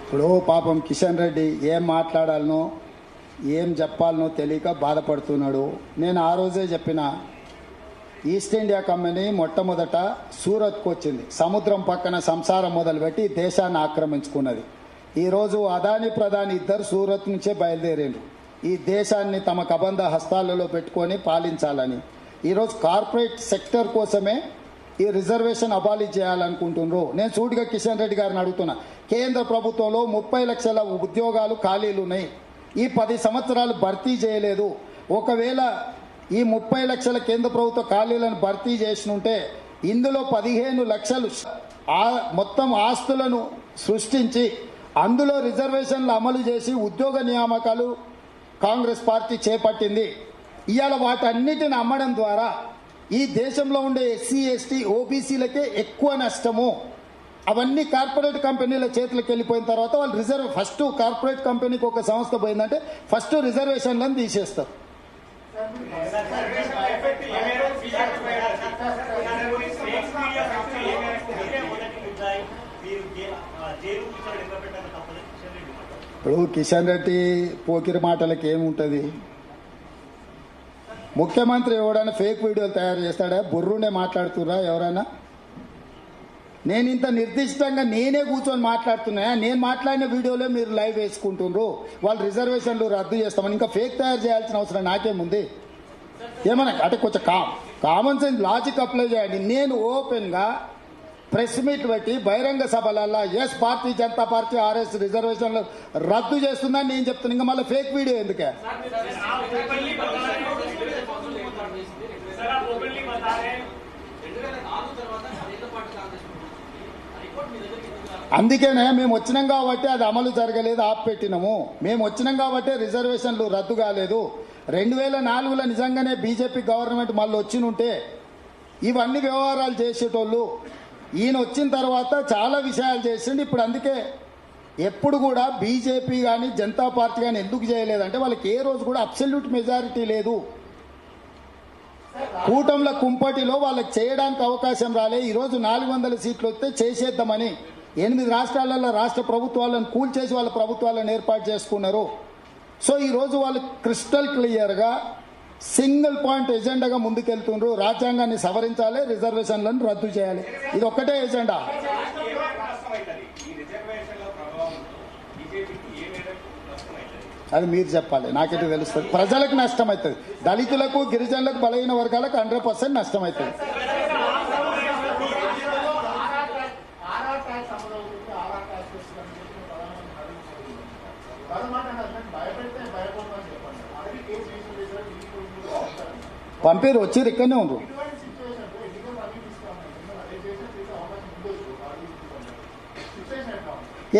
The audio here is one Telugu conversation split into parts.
ఇప్పుడు పాపం కిషన్ రెడ్డి ఏం మాట్లాడాలనో ఏం చెప్పాలనో తెలియక బాధపడుతున్నాడు. నేను ఆ రోజే చెప్పిన, ఈస్ట్ ఇండియా కంపెనీ మొట్టమొదట సూరత్కు వచ్చింది, సముద్రం పక్కన సంసారం మొదలుపెట్టి దేశాన్ని ఆక్రమించుకున్నది. ఈరోజు అదాని ప్రధాని ఇద్దరు సూరత్ నుంచే బయలుదేరారు ఈ దేశాన్ని తమ కబంధ హస్తాలలో పెట్టుకొని పాలించాలని. ఈరోజు కార్పొరేట్ సెక్టర్ కోసమే ఈ రిజర్వేషన్ అబాలిష్ చేయాలనుకుంటున్నారు. నేను సూటిగా కిషన్ రెడ్డి గారిని అడుగుతున్నా, కేంద్ర ప్రభుత్వంలో 30 లక్షల ఉద్యోగాలు ఖాళీలు ఉన్నాయి, ఈ 10 సంవత్సరాలు భర్తీ చేయలేదు. ఒకవేళ ఈ 30 లక్షల కేంద్ర ప్రభుత్వ ఖాళీలను భర్తీ చేసినుంటే ఇందులో 15 లక్షలు మొత్తం ఆస్తులను సృష్టించి అందులో రిజర్వేషన్లు అమలు చేసి ఉద్యోగ నియామకాలు కాంగ్రెస్ పార్టీ చేపట్టింది. ఇవాళ వాటన్నిటిని అమ్మడం ద్వారా ఈ దేశంలో ఉండే ఎస్సీ ఎస్టీ ఓబీసీలకే ఎక్కువ నష్టము. అవన్నీ కార్పొరేట్ కంపెనీల చేతులకు వెళ్ళిపోయిన తర్వాత వాళ్ళు ఫస్ట్ కార్పొరేట్ కంపెనీకి ఒక సంస్థ పోయిందంటే ఫస్ట్ రిజర్వేషన్లను తీసేస్తారు. ఇప్పుడు కిషన్ రెడ్డి పోకిరి మాటలకి ఏముంటుంది? ముఖ్యమంత్రి ఎవడైనా ఫేక్ వీడియోలు తయారు చేస్తాడా? బుర్రునే మాట్లాడుతురా ఎవరైనా? నేను ఇంత నిర్దిష్టంగా నేనే కూర్చొని మాట్లాడుతున్నా, నేను మాట్లాడిన వీడియోలో మీరు లైవ్ వేసుకుంటున్నారు, వాళ్ళు రిజర్వేషన్లు రద్దు చేస్తామని. ఇంకా ఫేక్ తయారు చేయాల్సిన అవసరం నాకేముంది? ఏమన్నా అంటే కొంచెం కామన్ సెన్స్ లాజిక్ అప్లై చేయండి. నేను ఓపెన్గా ప్రెస్ మీట్ పెట్టి బహిరంగ సభలల్లో yes Bharatiya Janata party RS రిజర్వేషన్లు రద్దు చేస్తుందని నేను చెప్తున్నాను. ఇంకా మళ్ళీ ఫేక్ వీడియో ఎందుకే? అందుకేనే మేము వచ్చినాం కాబట్టి అది అమలు జరగలేదు, ఆపిపెట్టినాము. మేము వచ్చినాం కాబట్టి రిజర్వేషన్లు రద్దు కాలేదు. 2004లో నిజంగానే బీజేపీ గవర్నమెంట్ మళ్ళీ వచ్చినుంటే ఇవన్నీ వ్యవహారాలు చేసేటోళ్ళు. ఈయన వచ్చిన తర్వాత చాలా విషయాలు చేసిండు. ఇప్పుడు అందుకే ఎప్పుడు కూడా బీజేపీ కానీ జనతా పార్టీ కానీ ఎందుకు చేయలేదంటే వాళ్ళకి ఏ రోజు కూడా అబ్సల్యూట్ మెజారిటీ లేదు. కూటంల కుంపటిలో వాళ్ళకి చేయడానికి అవకాశం రాలే. ఈరోజు 400 సీట్లు వస్తే చేసేద్దామని 8 రాష్ట్రాలలో రాష్ట్ర ప్రభుత్వాలను కూల్చేసి వాళ్ళ ప్రభుత్వాలను ఏర్పాటు చేసుకున్నారు. సో ఈరోజు వాళ్ళు క్రిస్టల్ క్లియర్గా సింగిల్ పాయింట్ ఎజెండాగా ముందుకెళ్తున్నారు. రాజ్యాంగాన్ని సవరించాలి, రిజర్వేషన్లను రద్దు చేయాలి, ఇది ఒక్కటే ఎజెండా. అది మీరు చెప్పాలి, నాకైతే తెలుస్తుంది. ప్రజలకు నష్టం అవుతుంది, దళితులకు గిరిజనులకు బలహీన వర్గాలకు 100% నష్టం అవుతుంది. పంపిరు వచ్చి ఇక్కడనే ఉండరు.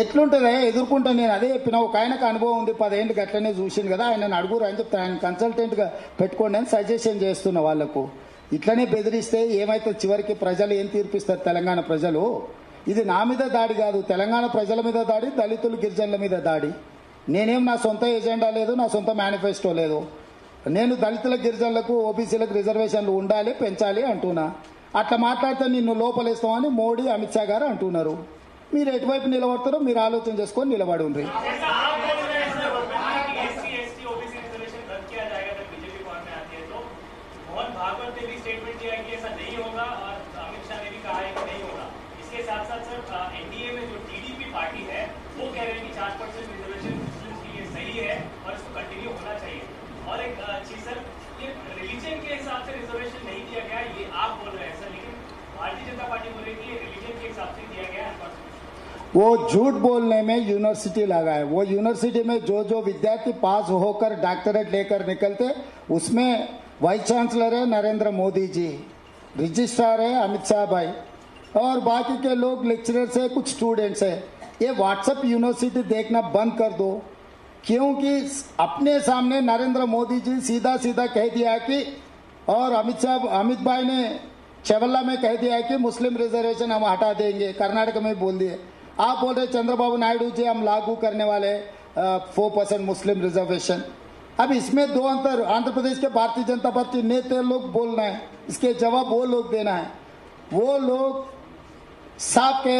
ఎట్లుంటుందా ఎదుర్కొంటా? నేను అదే చెప్పిన, ఒక ఆయనకు అనుభవం ఉంది, 10 ఏళ్ళు గట్లనే చూసింది కదా, ఆయన అడుగురు అని చెప్తాను. ఆయన కన్సల్టెంట్గా పెట్టుకోండి అని సజెషన్ చేస్తున్న వాళ్లకు. ఇట్లనే బెదిరిస్తే ఏమైతే చివరికి ప్రజలు ఏం తీర్పిస్తారు? తెలంగాణ ప్రజలు. ఇది నా మీద దాడి కాదు, తెలంగాణ ప్రజల మీద దాడి, దళితులు గిరిజనుల మీద దాడి. నేనేం నా సొంత ఎజెండా లేదు, నా సొంత మేనిఫెస్టో లేదు. నేను దళితుల గిరిజనులకు ఓబీసీలకు రిజర్వేషన్లు ఉండాలి, పెంచాలి అంటున్నా. అట్లా మాట్లాడితే నిన్ను లోపలేస్తామని మోడీ అమిత్ షా గారు అంటున్నారు. మీరు ఎటువైపు నిలబడతారో మీరు ఆలోచన చేసుకొని నిలబడి ఉండ్రి. और एक चीज सर, ये रिलीजन के हिसाब से रिजर्वेशन नहीं दिया गया, ये आप बोल रहे हैं सर, लेकिन भारतीय जनता पार्टी बोल रही है कि ये रिलीजन के हिसाब से दिया गया है। वो झूठ बोलने में यूनिवर्सिटी लगा है। वो यूनिवर्सिटी में जो विद्यार्थी पास होकर डॉक्टरेट लेकर निकलते, उसमें वाइस चांसलर है नरेंद्र मोदी जी, रजिस्ट्रार है अमित शाह भाई, और बाकी के लोग लेक्चरर्स है, कुछ स्टूडेंट्स है। ये व्हाट्सएप यूनिवर्सिटी देखना बंद कर दो, क्योंकि अपने सामने नरेंद्र मोदी जी सीधा सीधा कह दिया कि, और अमित भाई ने चवल्ला में कह दिया कि मुस्लिम रिजर्वेशन हम हटा देंगे, कर्नाटक में बोल दिए। आप बोल रहे चंद्रबाबू नायडू जी हम लागू करने वाले 4% मुस्लिम रिजर्वेशन। अब इसमें दो अंतर, आंध्र प्रदेश के भारतीय जनता पार्टी नेता लोग बोलना है, इसके जवाब वो लोग देना है। वो लोग साफ कहे